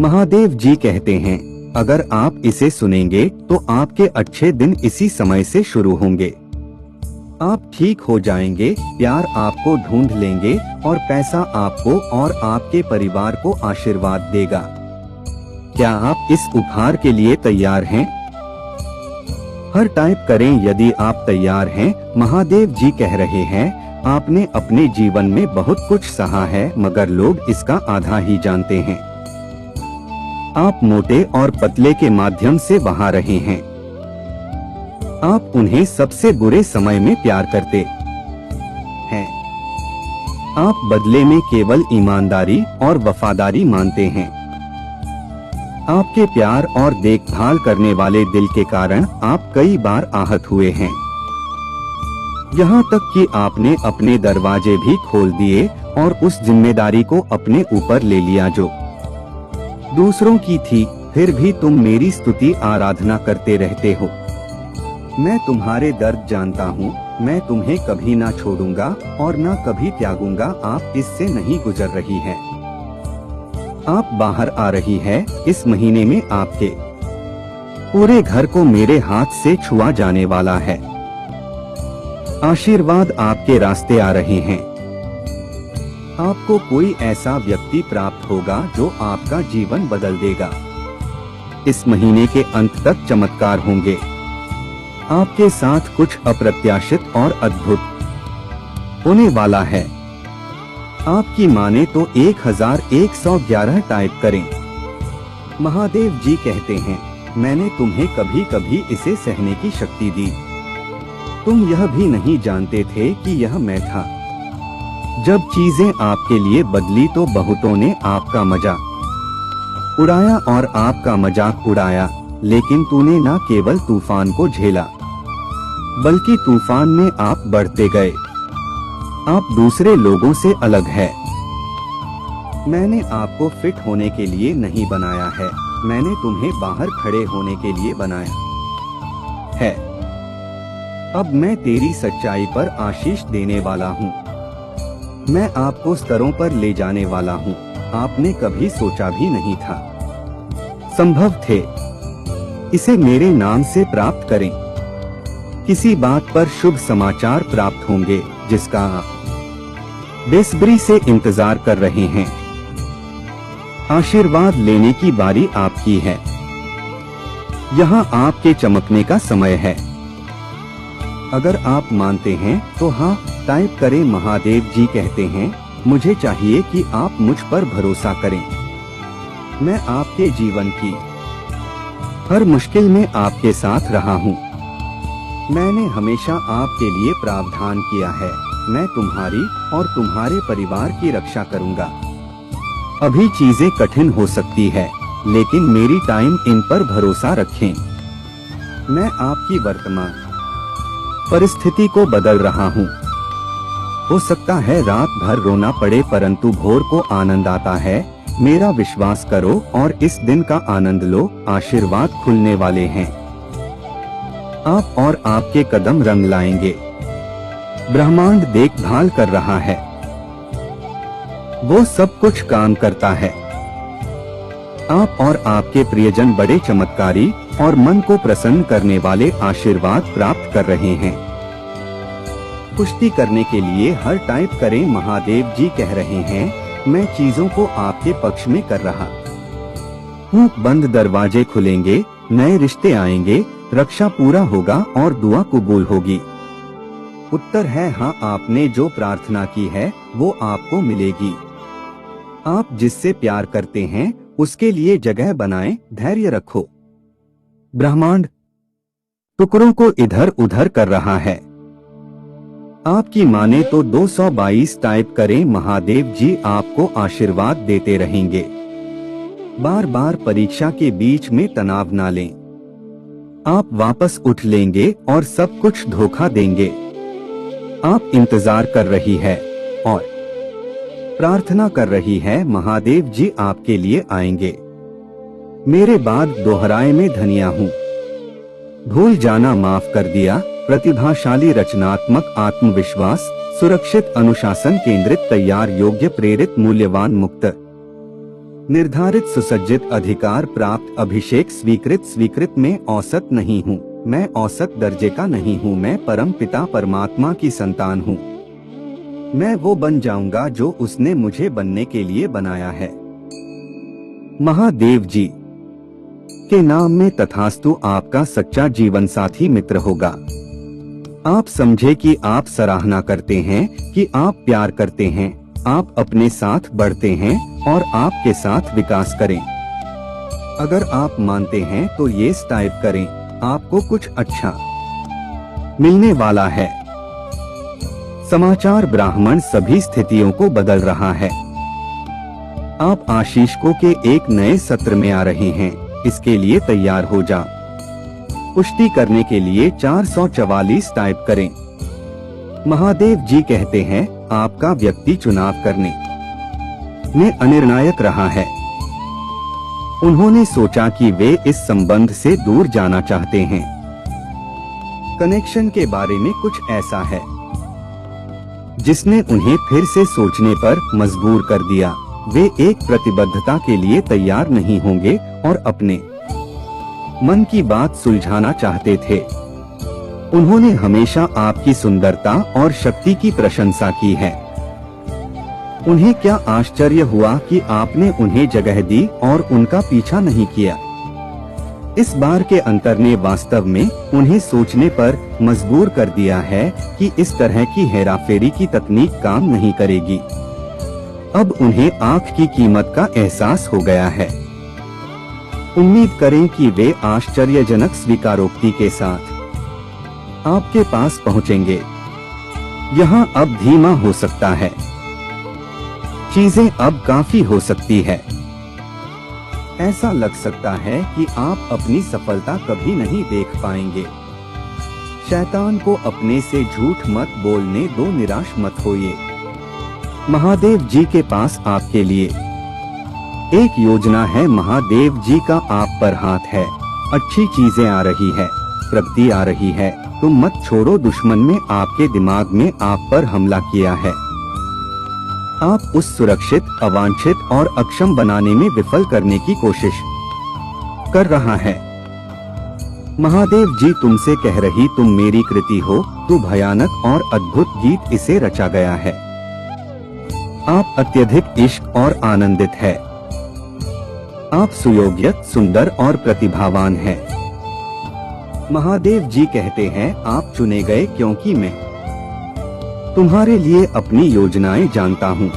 महादेव जी कहते हैं, अगर आप इसे सुनेंगे तो आपके अच्छे दिन इसी समय से शुरू होंगे। आप ठीक हो जाएंगे, प्यार आपको ढूंढ लेंगे और पैसा आपको और आपके परिवार को आशीर्वाद देगा। क्या आप इस उपहार के लिए तैयार हैं? हर टाइप करें यदि आप तैयार हैं। महादेव जी कह रहे हैं, आपने अपने जीवन में बहुत कुछ सहा है, मगर लोग इसका आधा ही जानते हैं। आप मोटे और पतले के माध्यम से बहा रहे हैं। आप उन्हें सबसे बुरे समय में प्यार करते हैं। आप बदले में केवल ईमानदारी और वफादारी मानते हैं। आपके प्यार और देखभाल करने वाले दिल के कारण आप कई बार आहत हुए हैं। यहाँ तक कि आपने अपने दरवाजे भी खोल दिए और उस जिम्मेदारी को अपने ऊपर ले लिया जो दूसरों की थी। फिर भी तुम मेरी स्तुति आराधना करते रहते हो। मैं तुम्हारे दर्द जानता हूँ। मैं तुम्हें कभी ना छोड़ूंगा और ना कभी त्यागूंगा। आप इससे नहीं गुजर रही है। आप बाहर आ रही है। इस महीने में आपके पूरे घर को मेरे हाथ से छुआ जाने वाला है। आशीर्वाद आपके रास्ते आ रहे हैं। आपको कोई ऐसा व्यक्ति प्राप्त होगा जो आपका जीवन बदल देगा। इस महीने के अंत तक चमत्कार होंगे। आपके साथ कुछ अप्रत्याशित और अद्भुत होने वाला है। आपकी माने तो 1111 टाइप करें। महादेव जी कहते हैं, मैंने तुम्हें कभी कभी इसे सहने की शक्ति दी। तुम यह भी नहीं जानते थे कि यह मैं था। जब चीजें आपके लिए बदली तो बहुतों ने आपका मजाक उड़ाया और आपका मजाक उड़ाया, लेकिन तूने न केवल तूफान को झेला बल्कि तूफान में आप बढ़ते गए। आप दूसरे लोगों से अलग है। मैंने आपको फिट होने के लिए नहीं बनाया है, मैंने तुम्हें बाहर खड़े होने के लिए बनाया है। अब मैं तेरी सच्चाई पर आशीष देने वाला हूँ। मैं आपको स्तरों पर ले जाने वाला हूँ। आपने कभी सोचा भी नहीं था संभव थे। इसे मेरे नाम से प्राप्त करें। किसी बात पर शुभ समाचार प्राप्त होंगे जिसका आप बेसब्री से इंतजार कर रहे हैं। आशीर्वाद लेने की बारी आपकी है। यहाँ आपके चमकने का समय है। अगर आप मानते हैं तो हाँ टाइप करें। महादेव जी कहते हैं, मुझे चाहिए कि आप मुझ पर भरोसा करें। मैं आपके जीवन की हर मुश्किल में आपके साथ रहा हूँ। मैंने हमेशा आपके लिए प्रावधान किया है। मैं तुम्हारी और तुम्हारे परिवार की रक्षा करूँगा। अभी चीजें कठिन हो सकती है, लेकिन मेरी टाइम इन पर भरोसा रखें। मैं आपकी वर्तमान परिस्थिति को बदल रहा हूँ। हो सकता है रात भर रोना पड़े, परंतु भोर को आनंद आता है। मेरा विश्वास करो और इस दिन का आनंद लो। आशीर्वाद खुलने वाले हैं। आप और आपके कदम रंग लाएंगे। ब्रह्मांड देखभाल कर रहा है। वो सब कुछ काम करता है। आप और आपके प्रियजन बड़े चमत्कारी और मन को प्रसन्न करने वाले आशीर्वाद प्राप्त कर रहे हैं। पुष्टि करने के लिए हर टाइप करें। महादेव जी कह रहे हैं, मैं चीजों को आपके पक्ष में कर रहा हूँ। बंद दरवाजे खुलेंगे, नए रिश्ते आएंगे, रक्षा पूरा होगा और दुआ कबूल होगी। उत्तर है हाँ। आपने जो प्रार्थना की है वो आपको मिलेगी। आप जिससे प्यार करते हैं उसके लिए जगह बनाएं, धैर्य रखो। ब्रह्मांड टुकड़ों को इधर उधर कर रहा है। आपकी माने तो 222 टाइप करें। महादेव जी आपको आशीर्वाद देते रहेंगे। बार बार परीक्षा के बीच में तनाव ना लें। आप वापस उठ लेंगे और सब कुछ धोखा देंगे। आप इंतजार कर रही है और प्रार्थना कर रही है। महादेव जी आपके लिए आएंगे। मेरे बाद दोहराए में धनिया हूँ। भूल जाना माफ कर दिया। प्रतिभाशाली, रचनात्मक, आत्मविश्वास, सुरक्षित, अनुशासन केंद्रित, तैयार, योग्य, प्रेरित, मूल्यवान, मुक्त। निर्धारित सुसज्जित अधिकार प्राप्त अभिषेक स्वीकृत में औसत नहीं हूँ, मैं औसत दर्जे का नहीं हूँ, मैं परम पिता परमात्मा की संतान हूँ। मैं वो बन जाऊंगा जो उसने मुझे बनने के लिए बनाया है। महादेव जी के नाम में तथास्तु आपका सच्चा जीवन साथी मित्र होगा। आप समझे कि आप सराहना करते हैं, कि आप प्यार करते हैं, आप अपने साथ बढ़ते हैं और आपके साथ विकास करें। अगर आप मानते हैं तो ये टाइप करें, आपको कुछ अच्छा मिलने वाला है। समाचार ब्राह्मण सभी स्थितियों को बदल रहा है। आप आशीष के एक नए सत्र में आ रहे हैं, इसके लिए तैयार हो जा। पुष्टि करने के लिए 444 टाइप करें। महादेव जी कहते हैं, आपका व्यक्ति चुनाव करने में अनिर्णायक रहा है। उन्होंने सोचा कि वे इस संबंध से दूर जाना चाहते हैं। कनेक्शन के बारे में कुछ ऐसा है जिसने उन्हें फिर से सोचने पर मजबूर कर दिया। वे एक प्रतिबद्धता के लिए तैयार नहीं होंगे और अपने मन की बात सुलझाना चाहते थे। उन्होंने हमेशा आपकी सुंदरता और शक्ति की प्रशंसा की है। उन्हें क्या आश्चर्य हुआ कि आपने उन्हें जगह दी और उनका पीछा नहीं किया। इस बार के अंतर ने वास्तव में उन्हें सोचने पर मजबूर कर दिया है कि इस तरह की हेराफेरी की तकनीक काम नहीं करेगी। अब उन्हें आंख की कीमत का एहसास हो गया है। उम्मीद करें कि वे आश्चर्यजनक स्वीकारोक्ति के साथ आपके पास पहुंचेंगे। यहाँ अब धीमा हो सकता है, चीजें अब काफी हो सकती है। ऐसा लग सकता है कि आप अपनी सफलता कभी नहीं देख पाएंगे। शैतान को अपने से झूठ मत बोलने दो, निराश मत होइए। महादेव जी के पास आपके लिए एक योजना है। महादेव जी का आप पर हाथ है। अच्छी चीजें आ रही है, प्रगति आ रही है। तुम मत छोड़ो। दुश्मन में आपके दिमाग में आप पर हमला किया है। आप उस सुरक्षित, अवांछित और अक्षम बनाने में विफल करने की कोशिश कर रहा है। महादेव जी तुमसे कह रही, तुम मेरी कृति हो, तू भयानक और अद्भुत गीत इसे रचा गया है। आप अत्यधिक इश्क और आनंदित है। आप सुयोग्य, सुंदर और प्रतिभावान हैं। महादेव जी कहते हैं, आप चुने गए क्योंकि मैं तुम्हारे लिए अपनी योजनाएं जानता हूँ।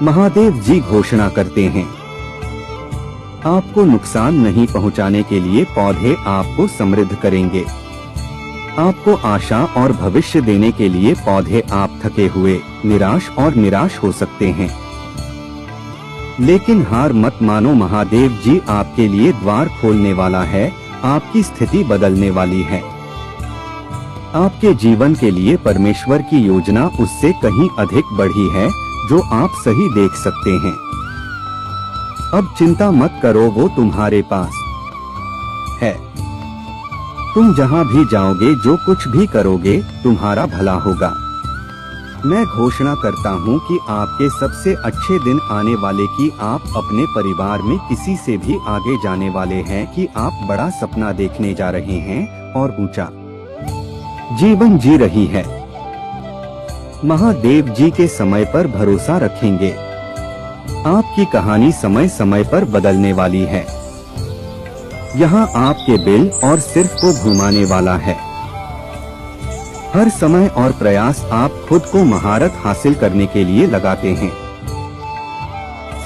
महादेव जी घोषणा करते हैं, आपको नुकसान नहीं पहुँचाने के लिए पौधे आपको समृद्ध करेंगे। आपको आशा और भविष्य देने के लिए पौधे आप थके हुए, निराश हो सकते हैं, लेकिन हार मत मानो। महादेव जी आपके लिए द्वार खोलने वाला है। आपकी स्थिति बदलने वाली है। आपके जीवन के लिए परमेश्वर की योजना उससे कहीं अधिक बढ़ी है जो आप सही देख सकते हैं। अब चिंता मत करो, वो तुम्हारे पास है। तुम जहां भी जाओगे, जो कुछ भी करोगे, तुम्हारा भला होगा। मैं घोषणा करता हूं कि आपके सबसे अच्छे दिन आने वाले, कि आप अपने परिवार में किसी से भी आगे जाने वाले हैं, कि आप बड़ा सपना देखने जा रहे हैं और ऊंचा जीवन जी रही है। महादेव जी के समय पर भरोसा रखेंगे। आपकी कहानी समय समय पर बदलने वाली है। यहाँ आपके बिल और सिर्फ को घुमाने वाला है। हर समय और प्रयास आप खुद को महारत हासिल करने के लिए लगाते हैं।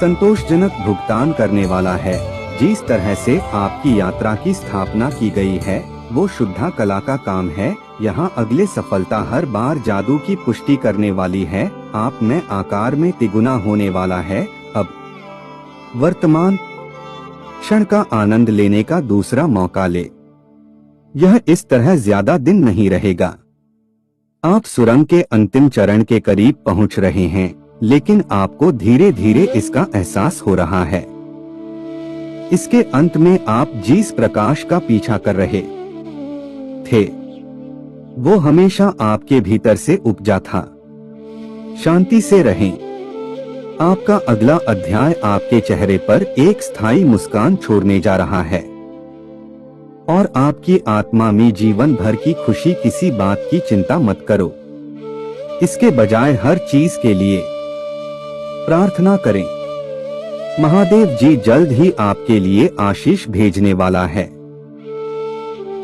संतोषजनक भुगतान करने वाला है। जिस तरह से आपकी यात्रा की स्थापना की गई है, वो शुद्धा कला का काम है। यहाँ अगले सफलता हर बार जादू की पुष्टि करने वाली है। आप में आकार में तिगुना होने वाला है। अब वर्तमान क्षण का आनंद लेने का दूसरा मौका ले। यह इस तरह ज्यादा दिन नहीं रहेगा। आप सुरंग के अंतिम चरण के करीब पहुंच रहे हैं, लेकिन आपको धीरे धीरे इसका एहसास हो रहा है। इसके अंत में आप जिस प्रकाश का पीछा कर रहे थे, वो हमेशा आपके भीतर से उपजा था। शांति से रहें। आपका अगला अध्याय आपके चेहरे पर एक स्थायी मुस्कान छोड़ने जा रहा है और आपकी आत्मा में जीवन भर की खुशी। किसी बात की चिंता मत करो, इसके बजाय हर चीज के लिए प्रार्थना करें। महादेव जी जल्द ही आपके लिए आशीष भेजने वाला है।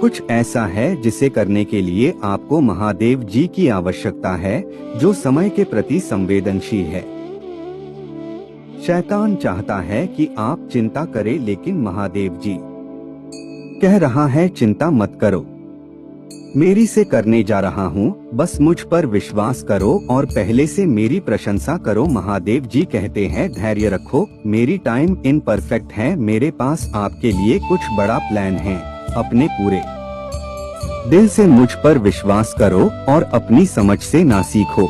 कुछ ऐसा है जिसे करने के लिए आपको महादेव जी की आवश्यकता है, जो समय के प्रति संवेदनशील है। शैतान चाहता है कि आप चिंता करें, लेकिन महादेव जी कह रहा है चिंता मत करो, मेरी से करने जा रहा हूँ, बस मुझ पर विश्वास करो और पहले से मेरी प्रशंसा करो। महादेव जी कहते हैं धैर्य रखो, मेरी टाइम इन परफेक्ट है। मेरे पास आपके लिए कुछ बड़ा प्लान है। अपने पूरे दिल से मुझ पर विश्वास करो और अपनी समझ से ना सीखो।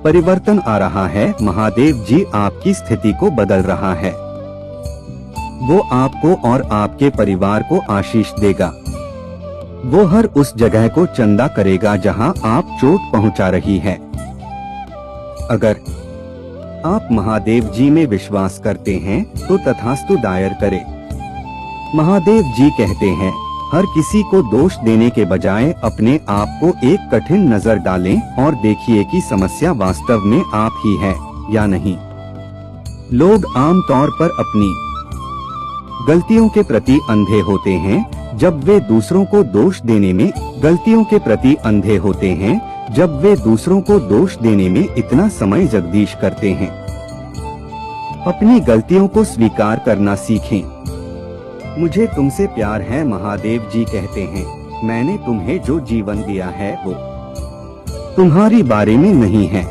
परिवर्तन आ रहा है। महादेव जी आपकी स्थिति को बदल रहा है। वो आपको और आपके परिवार को आशीष देगा। वो हर उस जगह को चंदा करेगा जहां आप चोट पहुंचा रही है। अगर आप महादेव जी में विश्वास करते हैं तो तथास्तु दायर करें। महादेव जी कहते हैं हर किसी को दोष देने के बजाय अपने आप को एक कठिन नजर डालें और देखिए कि समस्या वास्तव में आप ही है या नहीं। लोग आमतौर पर अपनी गलतियों के प्रति अंधे होते हैं जब वे दूसरों को दोष देने में दूसरों को दोष देने में इतना समय जगदीश करते हैं। अपनी गलतियों को स्वीकार करना सीखें। मुझे तुमसे प्यार है। महादेव जी कहते हैं मैंने तुम्हें जो जीवन दिया है वो तुम्हारी बारे में नहीं है।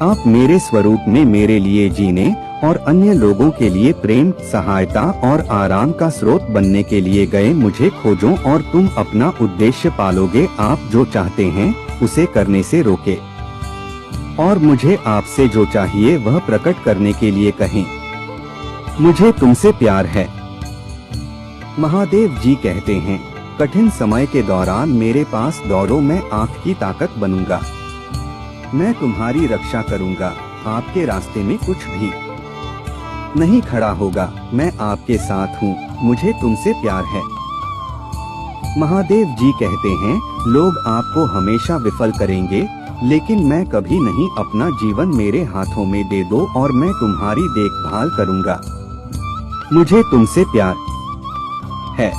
आप मेरे स्वरूप में मेरे लिए जीने और अन्य लोगों के लिए प्रेम, सहायता और आराम का स्रोत बनने के लिए गए। मुझे खोजो और तुम अपना उद्देश्य पालोगे। आप जो चाहते हैं उसे करने से रोके और मुझे आपसे जो चाहिए वह प्रकट करने के लिए कहें। मुझे तुमसे प्यार है। महादेव जी कहते हैं कठिन समय के दौरान मेरे पास दौड़ो, मैं आँख की ताकत बनूंगा। मैं तुम्हारी रक्षा करूंगा। आपके रास्ते में कुछ भी नहीं खड़ा होगा। मैं आपके साथ हूँ। मुझे तुमसे प्यार है। महादेव जी कहते हैं लोग आपको हमेशा विफल करेंगे, लेकिन मैं कभी नहीं। अपना जीवन मेरे हाथों में दे दो और मैं तुम्हारी देखभाल करूंगा। मुझे तुमसे प्यार है।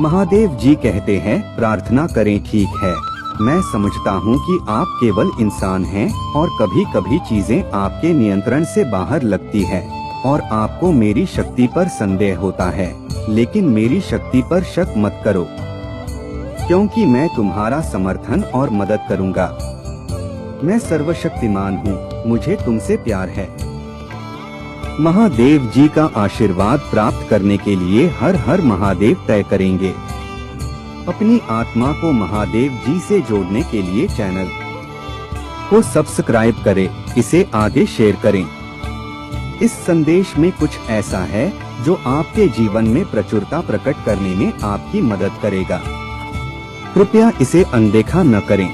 महादेव जी कहते हैं प्रार्थना करें। ठीक है, मैं समझता हूँ कि आप केवल इंसान हैं और कभी कभी चीजें आपके नियंत्रण से बाहर लगती है और आपको मेरी शक्ति पर संदेह होता है, लेकिन मेरी शक्ति पर शक मत करो, क्योंकि मैं तुम्हारा समर्थन और मदद करूंगा। मैं सर्वशक्तिमान हूँ। मुझे तुमसे प्यार है। महादेव जी का आशीर्वाद प्राप्त करने के लिए हर हर महादेव तय करेंगे। अपनी आत्मा को महादेव जी से जोड़ने के लिए चैनल को सब्सक्राइब करें, इसे आगे शेयर करें। इस संदेश में कुछ ऐसा है जो आपके जीवन में प्रचुरता प्रकट करने में आपकी मदद करेगा। कृपया इसे अनदेखा न करें।